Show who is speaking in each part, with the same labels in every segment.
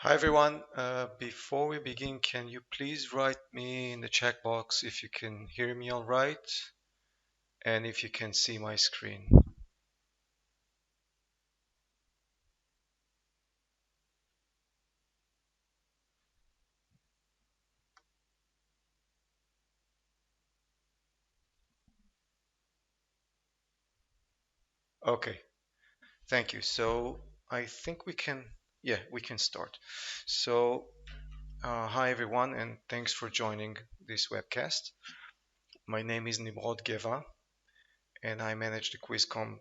Speaker 1: Hi everyone. Before we begin, can you please write me in the chat box if you can hear me all right and if you can see my screen. Okay, thank you. So I think we can start. So hi everyone and thanks for joining this webcast. My name is Nimrod Geva and I manage the QuizCom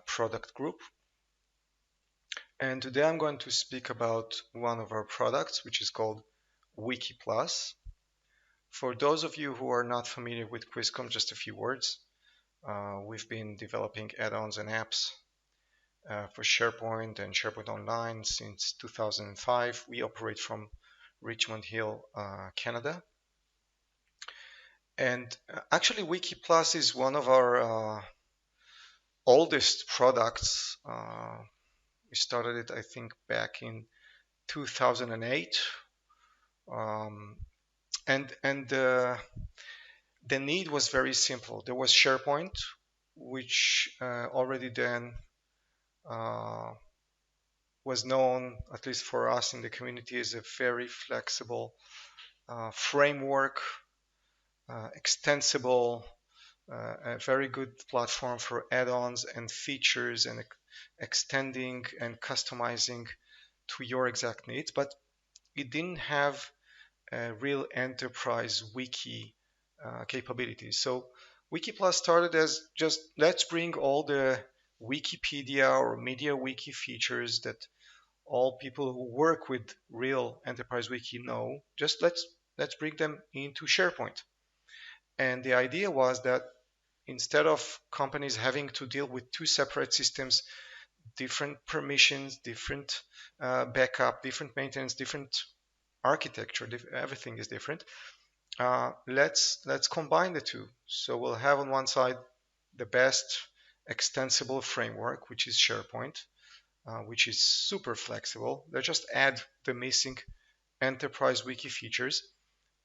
Speaker 1: product group. And today I'm going to speak about one of our products, which is called Wiki Plus. For those of you who are not familiar with QuizCom, just a few words. We've been developing add-ons and apps for SharePoint and SharePoint Online since 2005. We operate from Richmond Hill, Canada. And actually, Wiki Plus is one of our oldest products. We started it, I think, back in 2008. And the need was very simple. There was SharePoint, which already then was known, at least for us in the community, as a very flexible framework, extensible, a very good platform for add-ons and features and extending and customizing to your exact needs. But it didn't have a real enterprise wiki capabilities. So WikiPlus started as just let's bring all the Wikipedia or MediaWiki features that all people who work with real enterprise wiki know. Just let's bring them into SharePoint. And the idea was that instead of companies having to deal with two separate systems, different permissions, different backup, different maintenance, different architecture, everything is different. Let's combine the two. So we'll have on one side the best extensible framework, which is SharePoint, which is super flexible. They just add the missing enterprise wiki features,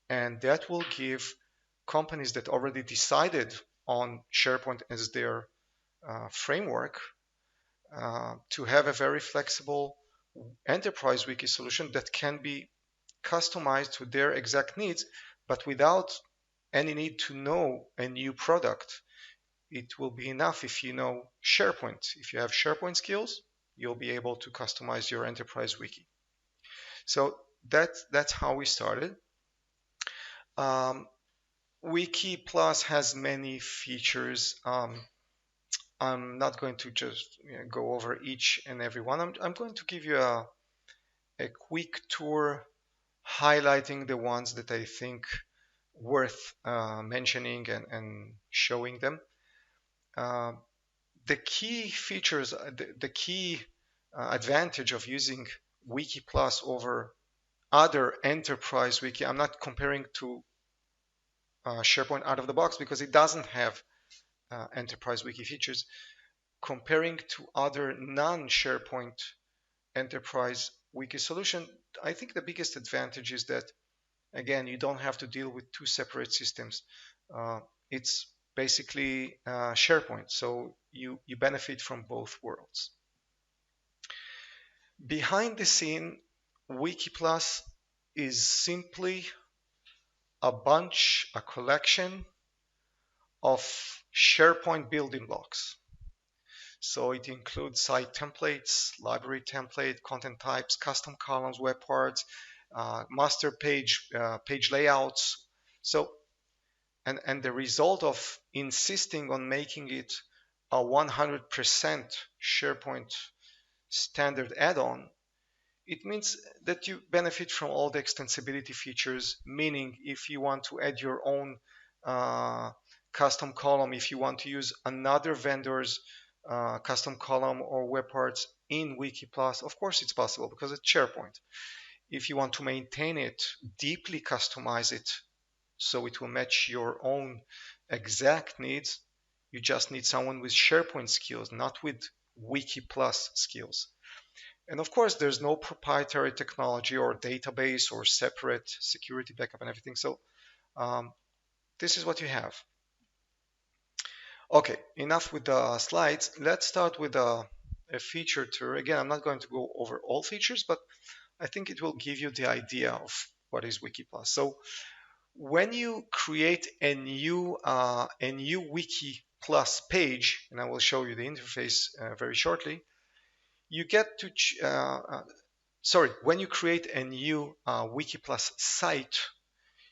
Speaker 1: and that will give companies that already decided on SharePoint as their framework to have a very flexible enterprise wiki solution that can be customized to their exact needs, but without any need to know a new product. It will be enough if you know SharePoint. If you have SharePoint skills, you'll be able to customize your enterprise wiki. So that's how we started. Wiki Plus has many features. I'm not going to just go over each and every one. I'm going to give you a quick tour highlighting the ones that I think worth mentioning and showing them. The key features, the key advantage of using Wiki Plus over other enterprise wiki, I'm not comparing to SharePoint out of the box because it doesn't have enterprise wiki features. Comparing to other non-SharePoint enterprise wiki solution, I think the biggest advantage is that, again, you don't have to deal with two separate systems. It's basically SharePoint, so you benefit from both worlds. Behind the scene, WikiPlus is simply a collection of SharePoint building blocks. So it includes site templates, library template, content types, custom columns, web parts, master page, page layouts. So, and the result of insisting on making it a 100% SharePoint standard add-on, it means that you benefit from all the extensibility features, meaning if you want to add your own custom column, if you want to use another vendor's custom column or web parts in Wiki Plus, of course it's possible because it's SharePoint. If you want to maintain it, deeply customize it so it will match your own exact needs, you just need someone with SharePoint skills, not with Wiki Plus skills. And of course, there's no proprietary technology or database or separate security backup and everything. So this is what you have. Okay, enough with the slides. Let's start with a feature tour. Again, I'm not going to go over all features, but I think it will give you the idea of what is Wiki Plus. So when you create a new Wiki Plus page, and I will show you the interface very shortly, you get to when you create a new Wiki Plus site,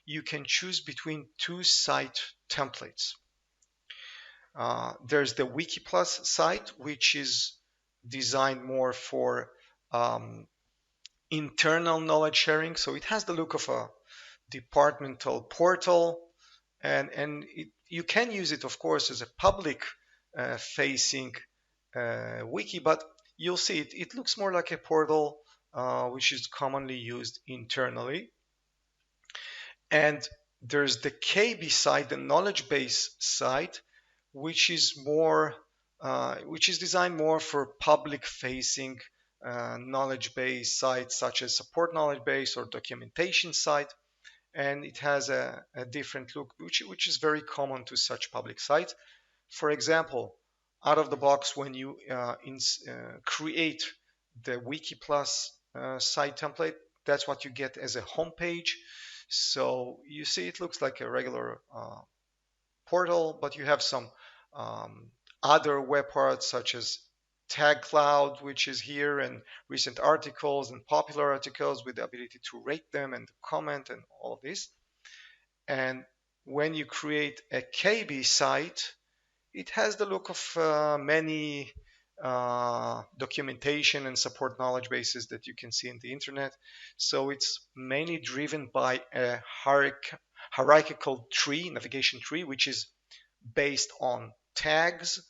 Speaker 1: you can choose between two site templates. There's the Wiki Plus site, which is designed more for internal knowledge sharing. So it has the look of a departmental portal, and you can use it, of course, as a public facing wiki, but you'll see it looks more like a portal, which is commonly used internally. And there's the KB site, the knowledge base site, which is designed more for public facing knowledge base sites, such as support knowledge base or documentation site. And it has a different look, which is very common to such public sites. For example, out of the box, when you create the Wiki Plus site template, that's what you get as a home page. So you see it looks like a regular portal, but you have some other web parts such as Tag Cloud, which is here, and recent articles and popular articles with the ability to rate them and comment and all of this. And when you create a KB site, it has the look of many documentation and support knowledge bases that you can see in the internet. So it's mainly driven by a hierarchical tree, navigation tree, which is based on tags,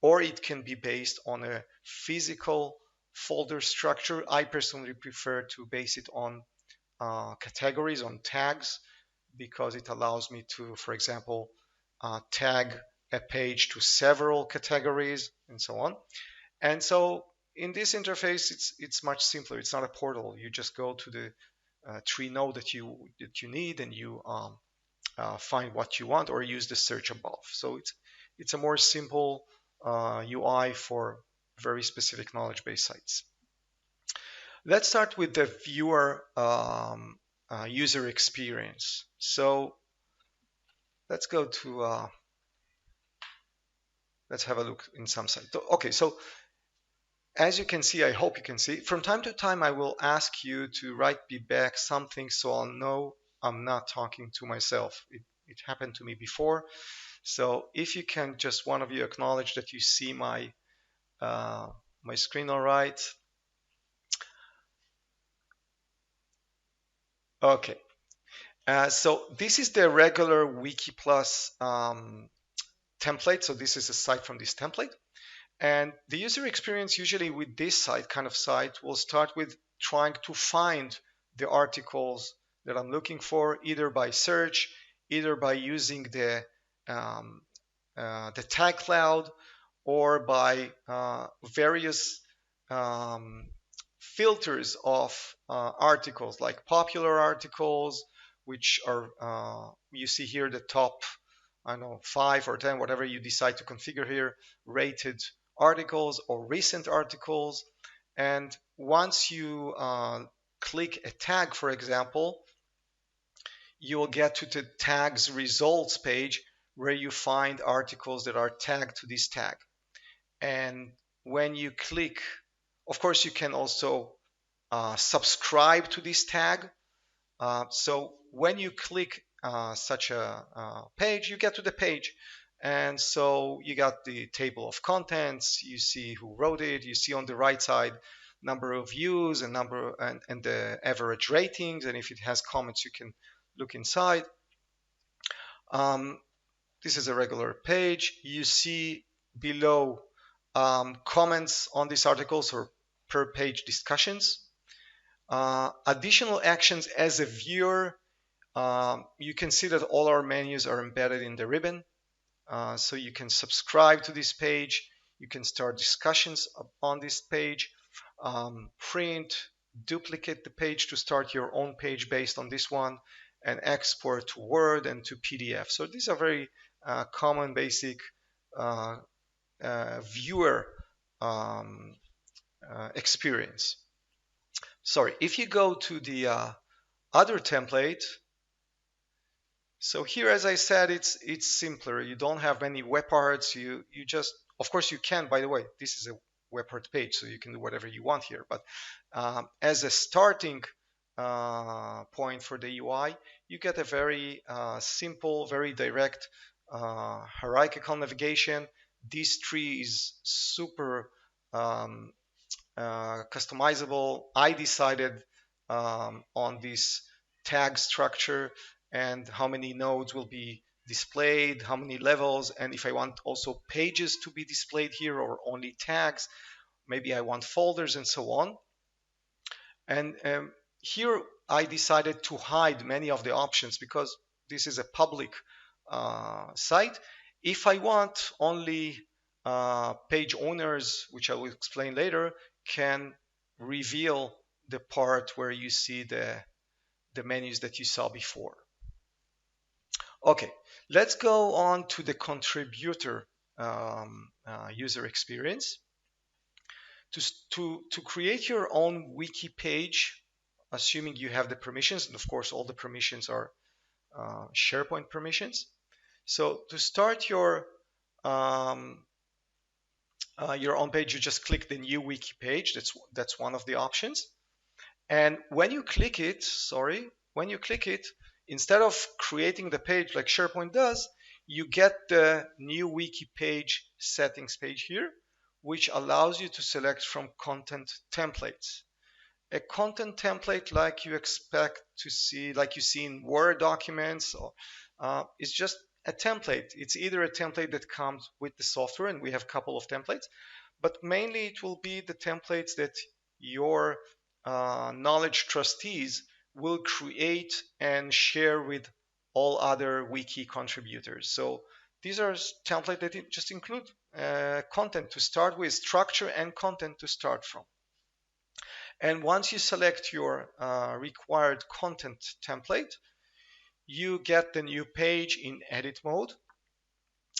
Speaker 1: or it can be based on a physical folder structure. I personally prefer to base it on categories, on tags, because it allows me to, for example, tag a page to several categories and so on. And so in this interface, it's much simpler. It's not a portal. You just go to the tree node that you need, and you find what you want, or use the search above. So it's a more simple UI for very specific knowledge base sites. Let's start with the viewer user experience. So let's go to let's have a look in some site. Okay, so as you can see, I hope you can see, from time to time I will ask you to write me back something so I'll know I'm not talking to myself. It happened to me before. So if you can, just one of you acknowledge that you see my my screen all right. Okay. So this is the regular Wiki Plus template. So this is a site from this template. And the user experience usually with this site, kind of site, will start with trying to find the articles that I'm looking for, either by search, either by using the tag cloud, or by various filters of articles, like popular articles, which are you see here the top, I don't know, 5 or 10, whatever you decide to configure here, rated articles or recent articles. And once you click a tag, for example, you will get to the tags results page, where you find articles that are tagged to this tag. And when you click, of course, you can also subscribe to this tag. So when you click such a page, you get to the page. And so you got the table of contents, you see who wrote it, you see on the right side number of views and and the average ratings, and if it has comments, you can look inside. This is a regular page. You see below comments on these articles, or per page discussions. Additional actions as a viewer. You can see that all our menus are embedded in the ribbon. So you can subscribe to this page. You can start discussions on this page. print, duplicate the page to start your own page based on this one, and export to Word and to PDF. So these are very common basic viewer um, experience. Sorry, if you go to the other template, so here, as I said, it's simpler. You don't have many web parts. You just, of course, you can. By the way, this is a web part page, so you can do whatever you want here. But as a starting point for the UI, you get a very simple, very direct hierarchical navigation. This tree is super customizable. I decided on this tag structure and how many nodes will be displayed, how many levels, and if I want also pages to be displayed here or only tags, maybe I want folders and so on. And here I decided to hide many of the options because this is a public site. If I want, only page owners, which I will explain later, can reveal the part where you see the menus that you saw before. Okay, let's go on to the contributor user experience. To create your own wiki page, assuming you have the permissions, and of course all the permissions are SharePoint permissions. So to start your own page, you just click the new wiki page. That's one of the options. And when you click it, instead of creating the page like SharePoint does, you get the new wiki page settings page here, which allows you to select from content templates. A content template like you expect to see, like you see in Word documents, is just a template. It's either a template that comes with the software, and we have a couple of templates, but mainly it will be the templates that your knowledge trustees will create and share with all other wiki contributors. So these are templates that just include content to start with, structure and content to start from. And once you select your required content template, you get the new page in edit mode.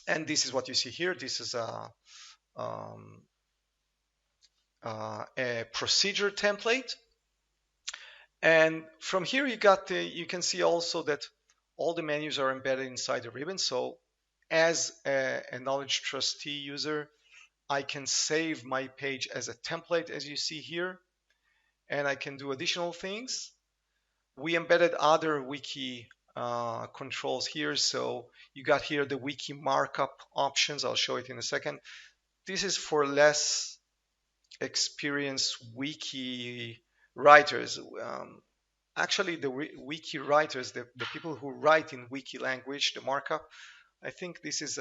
Speaker 1: And this is what you see here. This is a procedure template. And from here you can see also that all the menus are embedded inside the ribbon. So as a knowledge trustee user, I can save my page as a template, as you see here, and I can do additional things. We embedded other wiki controls here. So you got here the wiki markup options. I'll show it in a second. This is for less experienced wiki writers. Actually, the wiki writers, the people who write in wiki language, the markup, I think this is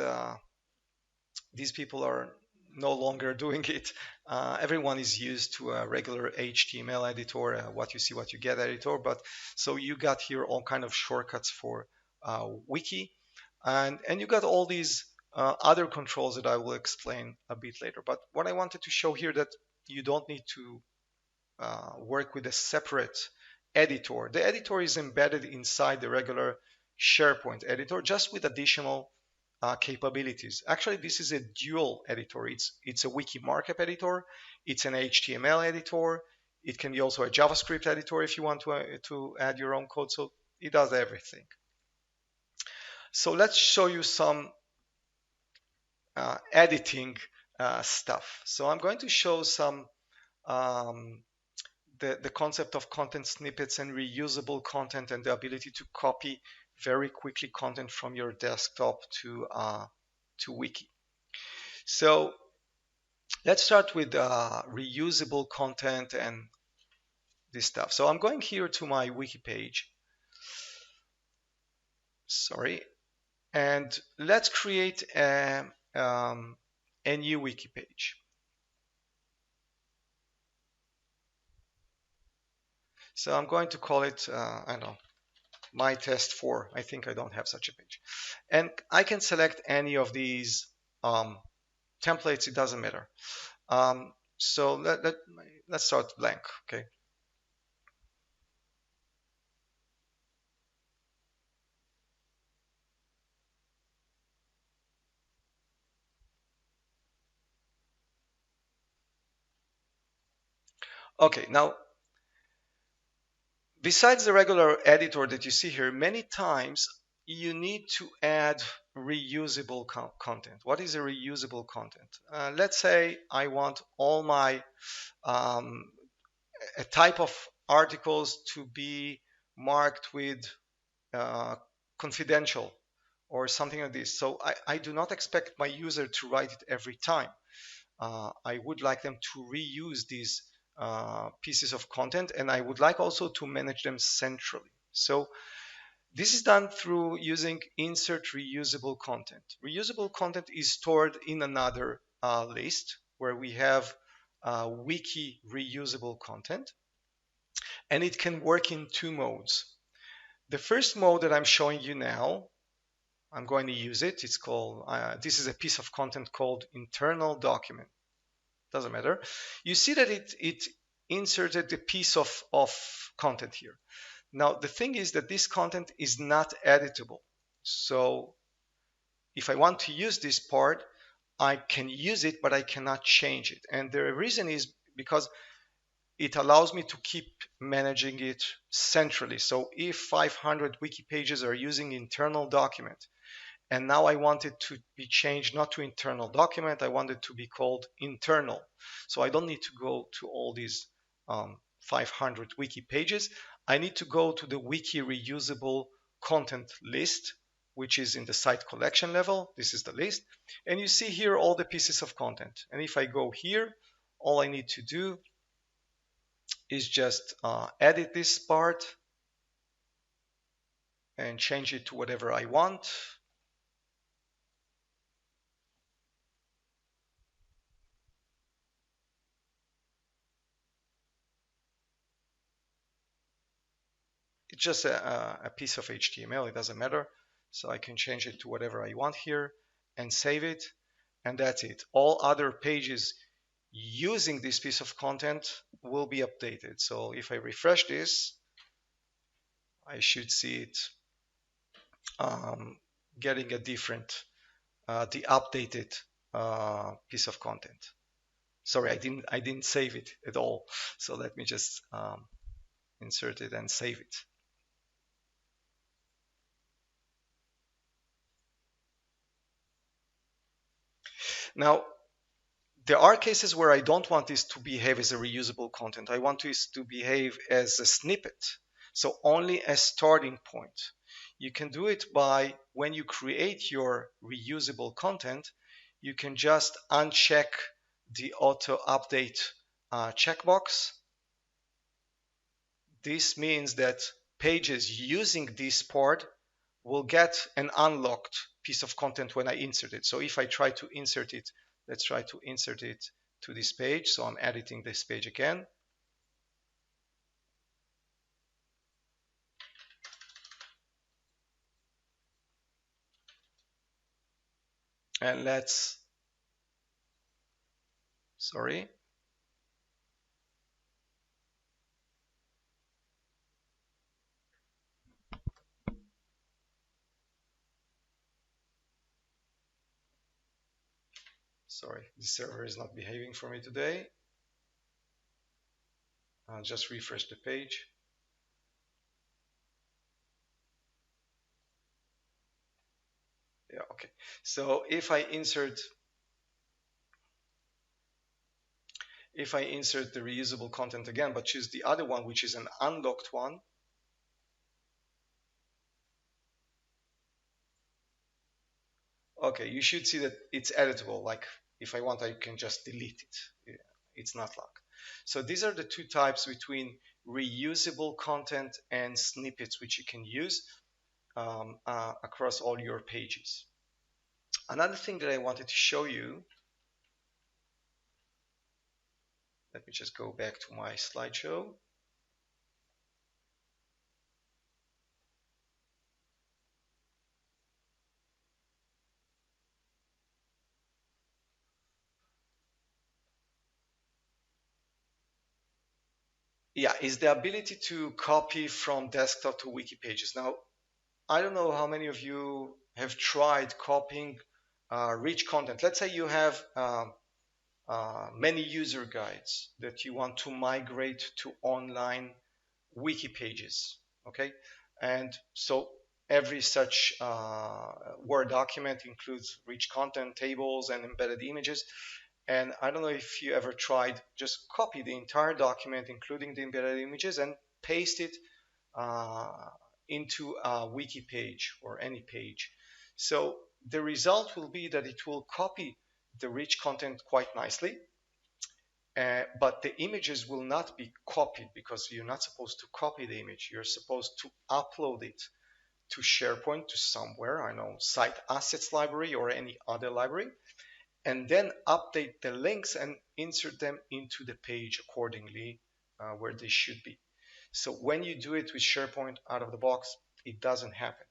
Speaker 1: these people are no longer doing it. Everyone is used to a regular HTML editor, what you see, what you get editor. But so you got here all kind of shortcuts for wiki, and you got all these other controls that I will explain a bit later. But what I wanted to show here that you don't need to work with a separate editor. The editor is embedded inside the regular SharePoint editor, just with additional capabilities. Actually, this is a dual editor. It's a wiki markup editor. It's an HTML editor. It can be also a JavaScript editor if you want to add your own code. So it does everything. So let's show you some editing stuff. So I'm going to show some the concept of content snippets and reusable content, and the ability to copy very quickly content from your desktop to wiki. So let's start with reusable content and this stuff. So I'm going here to my wiki page. Sorry. And let's create a new wiki page. So I'm going to call it, I don't know, my test 4. I think I don't have such a page. And I can select any of these templates. It doesn't matter. So let's start blank, okay? Okay, now besides the regular editor that you see here, many times you need to add reusable content. What is a reusable content? Let's say I want all my a type of articles to be marked with uh, confidential or something like this. So I do not expect my user to write it every time. I would like them to reuse these pieces of content, and I would like also to manage them centrally. So this is done through using insert reusable content. Reusable content is stored in another list where we have wiki reusable content, and it can work in two modes. The first mode that I'm showing you now, I'm going to use it. It's called, this is a piece of content called internal document. Doesn't matter. You see that it inserted a piece of content here. Now, the thing is that this content is not editable. So if I want to use this part, I can use it, but I cannot change it. And the reason is because it allows me to keep managing it centrally. So if 500 wiki pages are using internal document, and now I want it to be changed not to internal document, I want it to be called internal. So I don't need to go to all these 500 wiki pages. I need to go to the wiki reusable content list, which is in the site collection level. This is the list. And you see here all the pieces of content. And if I go here, all I need to do is just edit this part and change it to whatever I want. It's just a piece of HTML, it doesn't matter. So I can change it to whatever I want here and save it. And that's it. All other pages using this piece of content will be updated. So if I refresh this, I should see it um, getting a different, the updated piece of content. Sorry, I didn't save it at all. So let me just insert it and save it. Now, there are cases where I don't want this to behave as a reusable content. I want this to behave as a snippet. So only a starting point. You can do it by when you create your reusable content, you can just uncheck the auto update checkbox. This means that pages using this part will get an unlocked piece of content when I insert it. So if I try to insert it, let's try to insert it to this page. So I'm editing this page again. And sorry. Sorry, the server is not behaving for me today. I'll just refresh the page. Yeah, okay. So if I insert the reusable content again, but choose the other one, which is an unlocked one, okay, you should see that it's editable. Like if I want, I can just delete it. It's not locked. So these are the two types between reusable content and snippets, which you can use across all your pages. Another thing that I wanted to show you, let me just go back to my slideshow. Yeah, is the ability to copy from desktop to wiki pages. Now, I don't know how many of you have tried copying rich content. Let's say you have many user guides that you want to migrate to online wiki pages, okay? And so every such Word document includes rich content, tables, and embedded images. And I don't know if you ever tried just copy the entire document, including the embedded images, and paste it uh, into a wiki page or any page. So the result will be that it will copy the rich content quite nicely, but the images will not be copied because you're not supposed to copy the image. You're supposed to upload it to SharePoint to somewhere, I know, Site Assets Library or any other library, and then update the links and insert them into the page accordingly where they should be. So when you do it with SharePoint out of the box, it doesn't happen.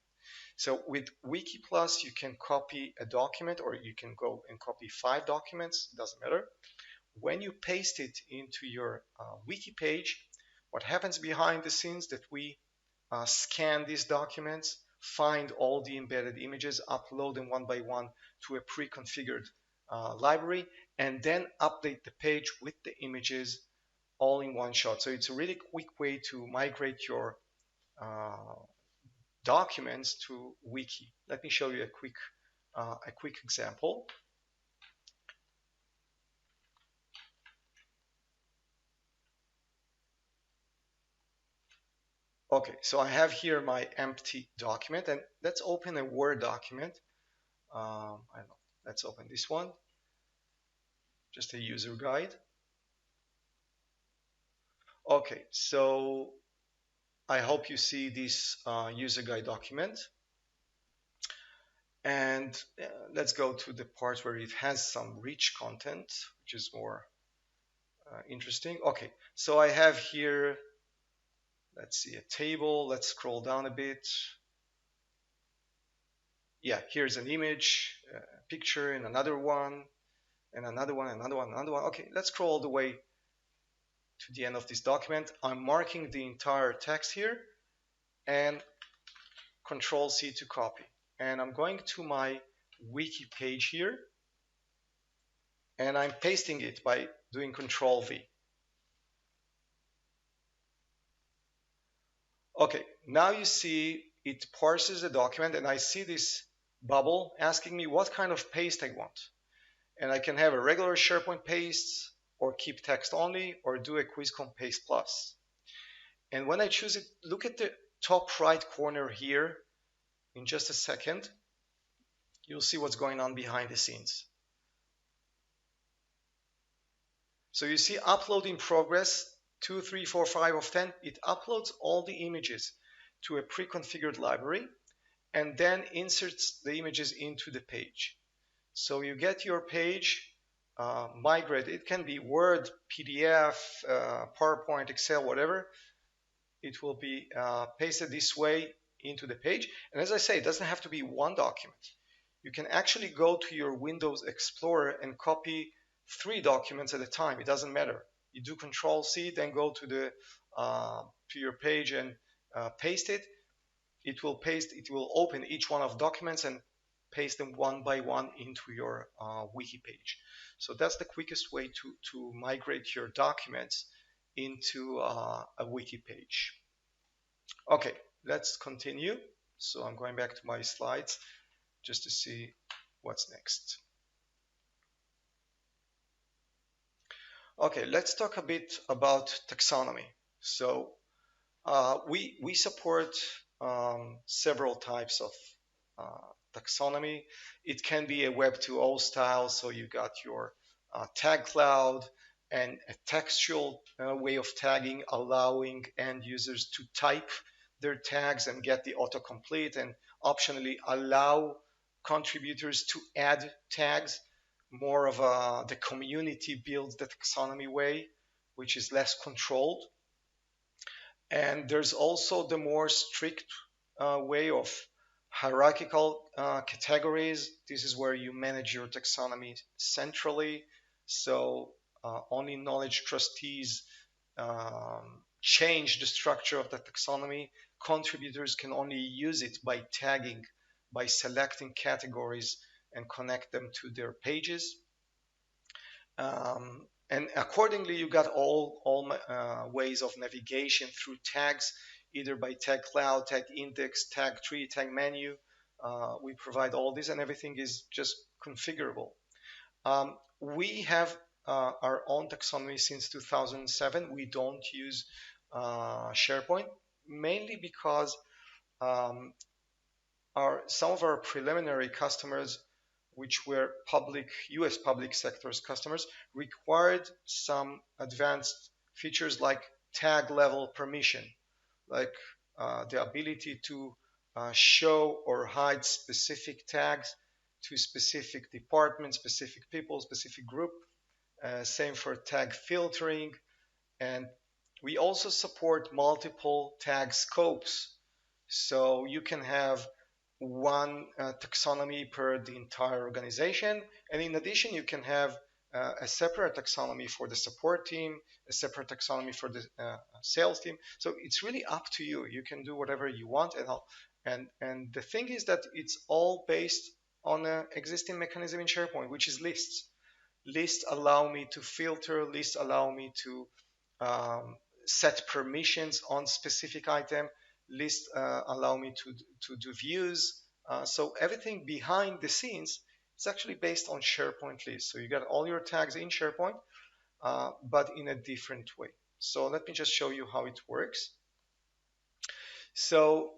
Speaker 1: So with Wiki Plus, you can copy a document, or you can go and copy 5 documents, doesn't matter. When you paste it into your wiki page, what happens behind the scenes that we scan these documents, find all the embedded images, upload them one by one to a pre-configured library, and then update the page with the images all in one shot. So it's a really quick way to migrate your uh, documents to wiki. Let me show you a quick example. Okay, so I have here my empty document, and let's open a Word document. I don't know, let's open this one, just a user guide. Okay, so I hope you see this user guide document. And let's go to the part where it has some rich content, which is more interesting. Okay, so I have here, let's see, a table. Let's scroll down a bit. Yeah, here's an image, a picture, and another one, and another one, another one, another one. Okay, let's scroll all the way to the end of this document. I'm marking the entire text here, and Control C to copy. And I'm going to my wiki page here, and I'm pasting it by doing Control V. Okay, now you see it parses the document, and I see this bubble asking me what kind of paste I want. And I can have a regular SharePoint paste, or keep text only, or do a KWIZ Paste Plus. And when I choose it, look at the top right corner here. In just a second, you'll see what's going on behind the scenes. So you see upload in progress, 2, 3, 4, 5 of 10. It uploads all the images to a pre-configured library and then inserts the images into the page. So you get your page migrated. It can be Word, PDF, PowerPoint, Excel, whatever. It will be pasted this way into the page. And as I say, it doesn't have to be one document. You can actually go to your Windows Explorer and copy 3 documents at a time. It doesn't matter. You do Control C, then go to your page and paste it. It will open each one of documents and paste them one by one into your wiki page. So that's the quickest way to migrate your documents into a wiki page. Okay, let's continue. So I'm going back to my slides just to see what's next. Okay, let's talk a bit about taxonomy. So we support several types of taxonomy. It can be a Web 2.0 style, so you got your tag cloud and a textual way of tagging, allowing end users to type their tags and get the autocomplete, and optionally allow contributors to add tags. More of the community builds the taxonomy way, which is less controlled. And there's also the more strict way of hierarchical categories. This is where you manage your taxonomy centrally. So only knowledge trustees change the structure of the taxonomy. Contributors can only use it by tagging, by selecting categories and connect them to their pages. And accordingly, you got all ways of navigation through tags, either by tag cloud, tag index, tag tree, tag menu. We provide all this, and everything is just configurable. We have our own taxonomy since 2007. We don't use SharePoint, mainly because um, some of our preliminary customers, which were US public sector's customers, required some advanced features like tag level permission, like the ability to show or hide specific tags to specific departments, specific people, specific group. Same for tag filtering. And we also support multiple tag scopes. So you can have one taxonomy per the entire organization. And in addition, you can have a separate taxonomy for the support team, a separate taxonomy for the sales team. So it's really up to you. You can do whatever you want and all. And the thing is that it's all based on an existing mechanism in SharePoint, which is lists. Lists allow me to filter, lists allow me to set permissions on specific item, lists allow me to do views. So everything behind the scenes is actually based on SharePoint lists. So you got all your tags in SharePoint, but in a different way. So let me just show you how it works. So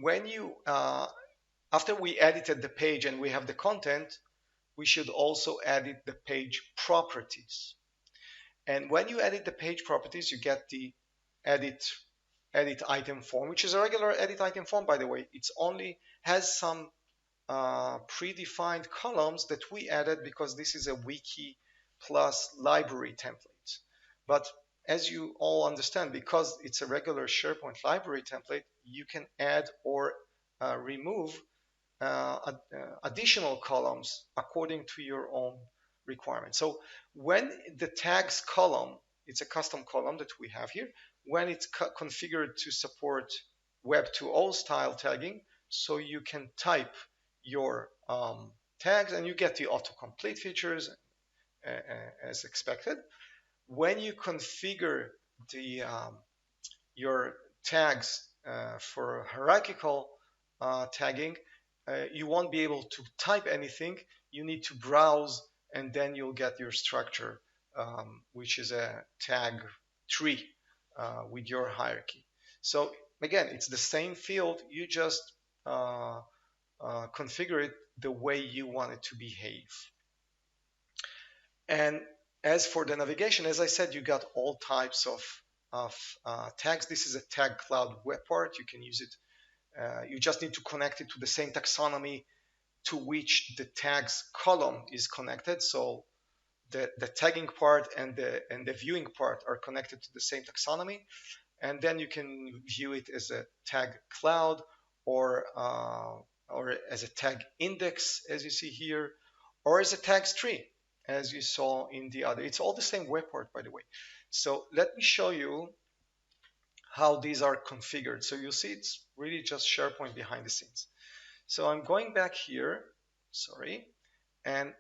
Speaker 1: when you, after we edited the page and we have the content, we should also edit the page properties. And when you edit the page properties, you get the edit item form, which is a regular edit item form, by the way. It's only has some predefined columns that we added because this is a Wiki Plus library template. But as you all understand, because it's a regular SharePoint library template, you can add or remove additional columns according to your own requirement. So when the tags column, it's a custom column that we have here, when it's configured to support Web 2.0 style tagging, so you can type your tags and you get the autocomplete features as expected. When you configure the your tags for hierarchical tagging, you won't be able to type anything. You need to browse, and then you'll get your structure, which is a tag tree with your hierarchy. So again, it's the same field. You just configure it the way you want it to behave. And as for the navigation, as I said, you got all types of tags. This is a tag cloud web part. You can use it. You just need to connect it to the same taxonomy to which the tags column is connected. So the tagging part and the viewing part are connected to the same taxonomy. And then you can view it as a tag cloud or as a tag index, as you see here, or as a tags tree, as you saw in the other. It's all the same web part, by the way. So let me show you how these are configured. So you'll see it's really just SharePoint behind the scenes. So I'm going back here, sorry, and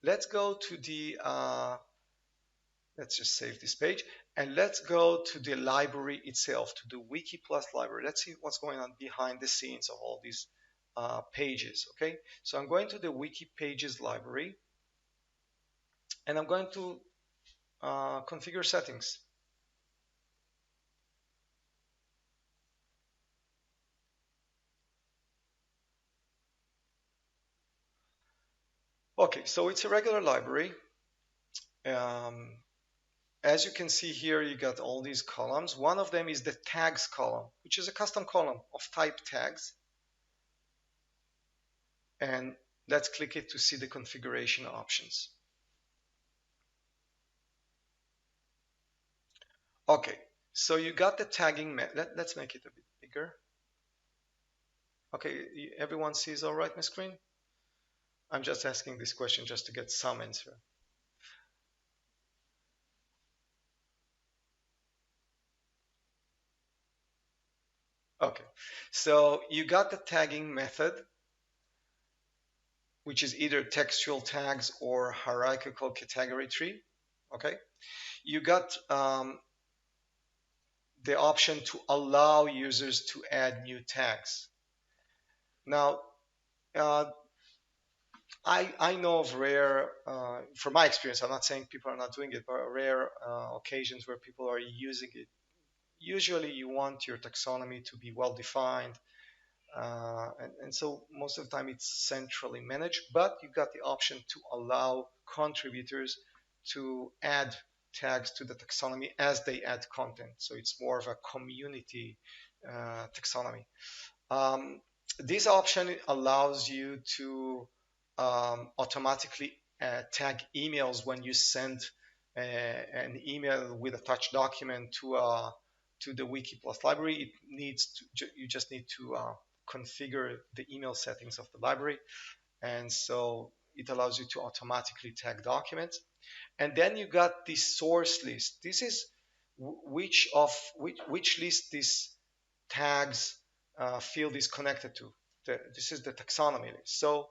Speaker 1: let's go to the, let's just save this page, and let's go to the library itself, to the Wiki Plus library. Let's see what's going on behind the scenes of all these pages, okay? So I'm going to the Wiki Pages library, and I'm going to configure settings. Okay, so it's a regular library. As you can see here, you got all these columns. One of them is the tags column, which is a custom column of type tags. And let's click it to see the configuration options. Okay, so you got the tagging. Let's make it a bit bigger. Okay, everyone sees all right my screen? I'm just asking this question just to get some answer. Okay, so you got the tagging method, which is either textual tags or hierarchical category tree. Okay, you got the option to allow users to add new tags. Now, uh, I know of rare, from my experience, I'm not saying people are not doing it, but rare occasions where people are using it. Usually, you want your taxonomy to be well defined, and so most of the time it's centrally managed, but you got the option to allow contributors to add tags to the taxonomy as they add content. So it's more of a community taxonomy. Um, this option allows you to automatically tag emails when you send an email with a touch document to the Wiki Plus library. It needs to, you just need to configure the email settings of the library, and so it allows you to automatically tag documents. And then you got the source list. This is which list this tags field is connected to. This is the taxonomy list. So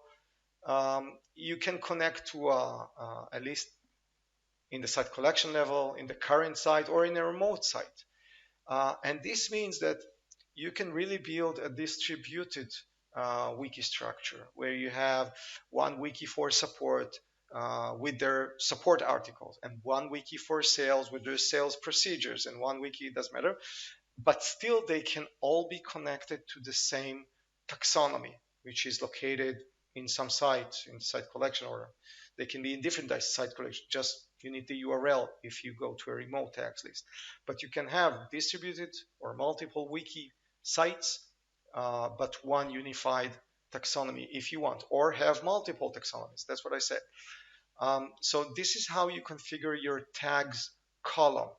Speaker 1: you can connect to a list in the site collection level, in the current site, or in a remote site. And this means that you can really build a distributed wiki structure where you have one wiki for support with their support articles, and one wiki for sales with their sales procedures, and one wiki, it doesn't matter, but still they can all be connected to the same taxonomy, which is located in some site, in site collection, or they can be in different site collection. Just you need the URL if you go to a remote tags list. But you can have distributed or multiple wiki sites, but one unified taxonomy if you want, or have multiple taxonomies. That's what I said. So this is how you configure your tags column.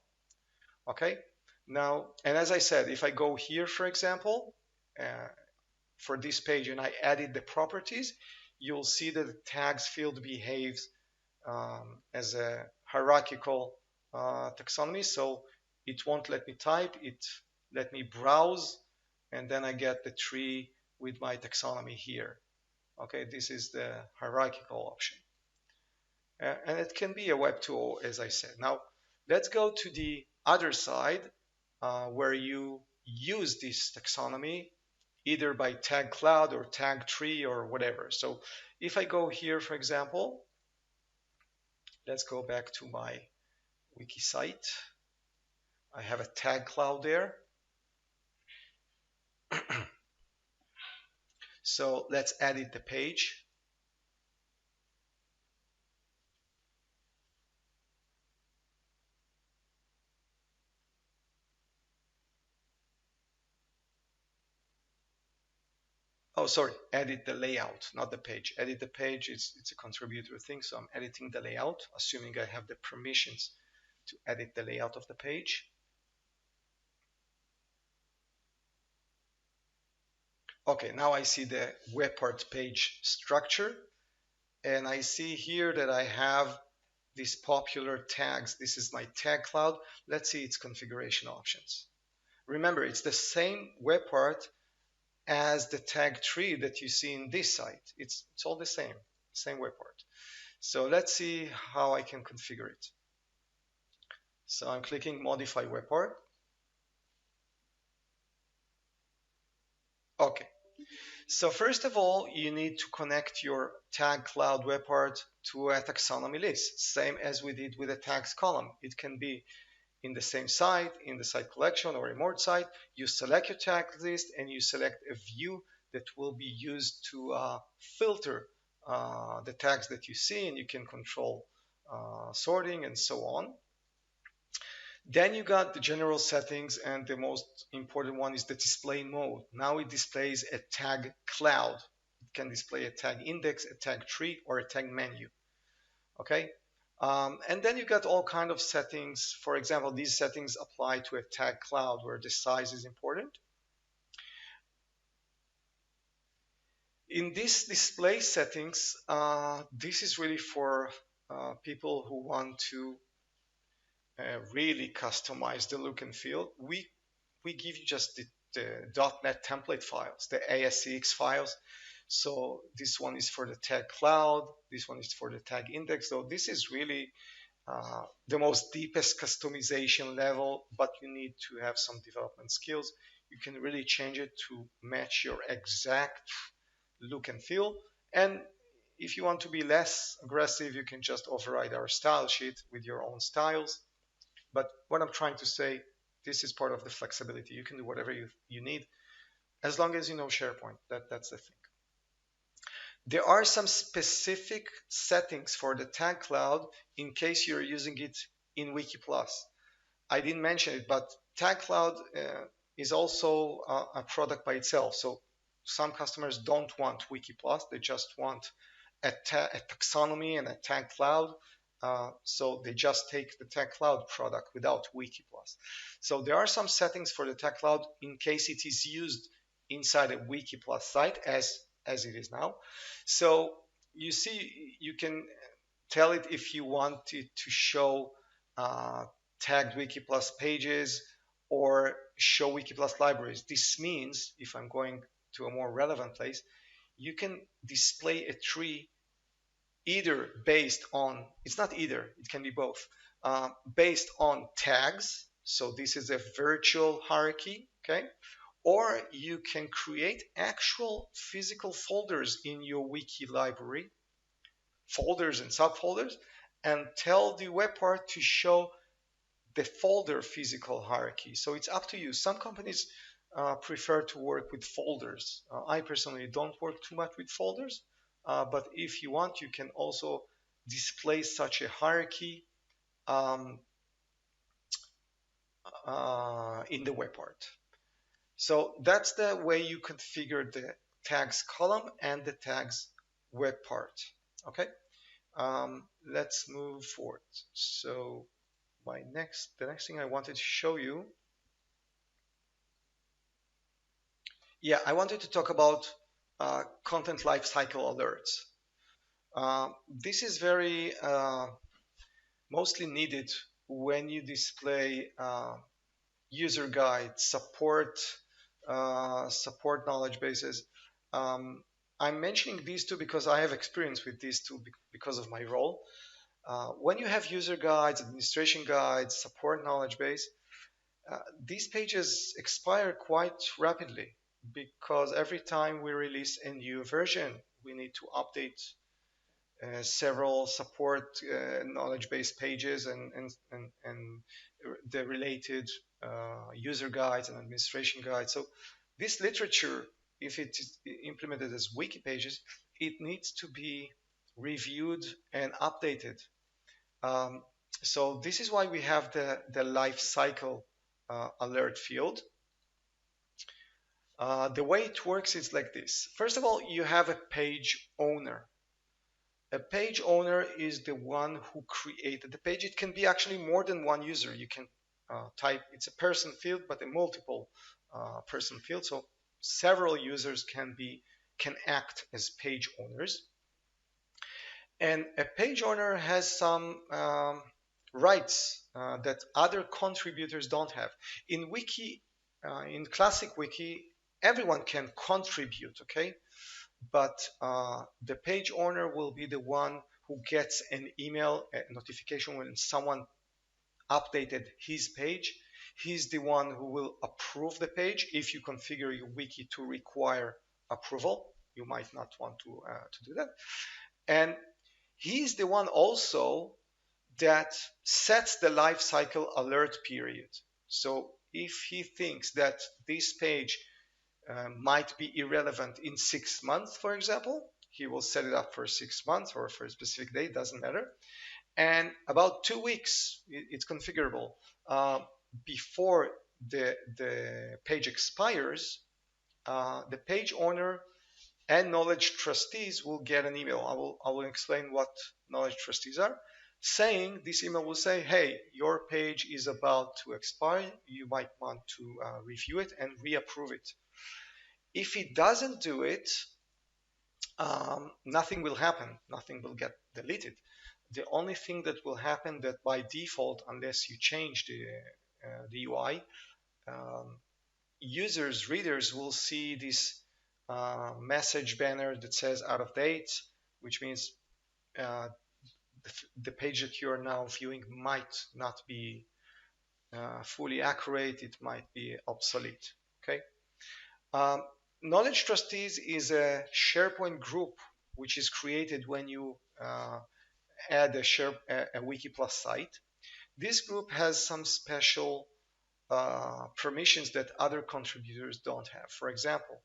Speaker 1: Okay. Now, and as I said, if I go here, for example, uh, for this page and I added the properties, you'll see that the tags field behaves as a hierarchical taxonomy. So it won't let me type, it let me browse, and then I get the tree with my taxonomy here. Okay, this is the hierarchical option. And it can be a web tool, as I said. Now, let's go to the other side where you use this taxonomy either by tag cloud or tag tree or whatever. So if I go here, for example, let's go back to my wiki site. I have a tag cloud there. So let's edit the page. Oh, sorry, edit the layout, not the page. Edit the page, it's a contributor thing, so I'm editing the layout, assuming I have the permissions to edit the layout of the page. Okay, now I see the web part page structure, and I see here that I have these popular tags. This is my tag cloud. Let's see its configuration options. Remember, it's the same web part as the tag tree that you see in this site. It's all the same web part. So let's see how I can configure it. So I'm clicking modify web part. Okay. So first of all, you need to connect your tag cloud web part to a taxonomy list, same as we did with the tags column. It can be in the same site, in the site collection or remote site. You select your tag list and you select a view that will be used to filter the tags that you see, and you can control sorting and so on. Then you got the general settings, and the most important one is the display mode. Now it displays a tag cloud. It can display a tag index, a tag tree, or a tag menu. Okay. And then you got all kind of settings. For example, these settings apply to a tag cloud where the size is important. In this display settings, this is really for people who want to really customize the look and feel. We give you just the the .NET template files, the ASCX files. So this one is for the tag cloud. This one is for the tag index. So this is really the most deepest customization level, but you need to have some development skills. You can really change it to match your exact look and feel. And if you want to be less aggressive, you can just override our style sheet with your own styles. But what I'm trying to say, this is part of the flexibility. You can do whatever you need as long as you know SharePoint. That's the thing. There are some specific settings for the tag cloud in case you're using it in Wiki Plus. I didn't mention it, but Tag Cloud is also a product by itself. So some customers don't want Wiki Plus; they just want a taxonomy and a Tag Cloud. So they just take the Tag Cloud product without Wiki Plus. So there are some settings for the Tag Cloud in case it is used inside a Wiki Plus site, as it is now. So you see, you can tell it if you want it to show tagged Wiki Plus pages or show Wiki Plus libraries. This means, if I'm going to a more relevant place, you can display a tree either based on, it's not either, it can be both, based on tags. So this is a virtual hierarchy, okay? Or you can create actual physical folders in your wiki library, folders and subfolders, and tell the web part to show the folder physical hierarchy. So it's up to you. Some companies prefer to work with folders. I personally don't work too much with folders, but if you want, you can also display such a hierarchy in the web part. So that's the way you configure the tags column and the tags web part. Okay, let's move forward. So the next thing I wanted to show you, I wanted to talk about content lifecycle alerts. This is very mostly needed when you display user guides, support knowledge bases. I'm mentioning these two because I have experience with these two because of my role. When you have user guides, administration guides, support knowledge base, these pages expire quite rapidly because every time we release a new version, we need to update several support knowledge base pages and the related user guides and administration guides. So this literature, if it is implemented as wiki pages, it needs to be reviewed and updated. So this is why we have the life cycle alert field. The way it works is like this. First of all, you have a page owner. A page owner is the one who created the page. It can be actually more than one user. You can type, it's a person field, but a multiple person field. So several users can act as page owners. And a page owner has some rights that other contributors don't have. In Wiki, in classic Wiki, everyone can contribute, okay? But the page owner will be the one who gets an email notification when someone updated his page. He's the one who will approve the page. If you configure your wiki to require approval, you might not want to do that. And he's the one also that sets the lifecycle alert period. So if he thinks that this page might be irrelevant in 6 months, for example, he will set it up for 6 months or for a specific date, doesn't matter. And about 2 weeks, it's configurable. Before the page expires, the page owner and knowledge trustees will get an email. I will explain what knowledge trustees are. Saying, this email will say, hey, your page is about to expire. You might want to review it and reapprove it. If it doesn't do it, nothing will happen. Nothing will get deleted. The only thing that will happen that by default, unless you change the UI, users, readers will see this message banner that says out of date, which means uh, the page that you are now viewing might not be fully accurate. It might be obsolete. Okay. Um, Knowledge Trustees is a SharePoint group which is created when you add a Wiki Plus site. This group has some special permissions that other contributors don't have. For example,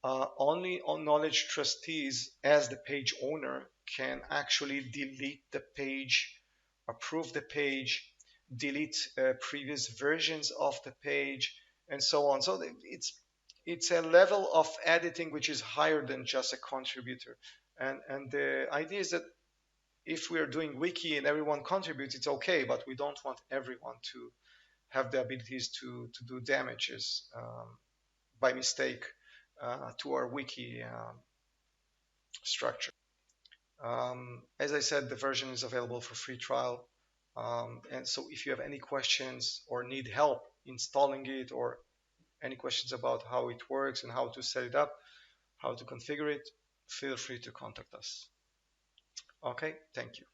Speaker 1: only on knowledge trustees as the page owner can actually delete the page, approve the page, delete previous versions of the page, and so on. So it's a level of editing which is higher than just a contributor. And the idea is that if we are doing wiki and everyone contributes, it's okay, but we don't want everyone to have the abilities to do damages by mistake to our wiki structure. As I said, the version is available for free trial. And so if you have any questions or need help installing it, or any questions about how it works and how to set it up, how to configure it, feel free to contact us. Okay, thank you.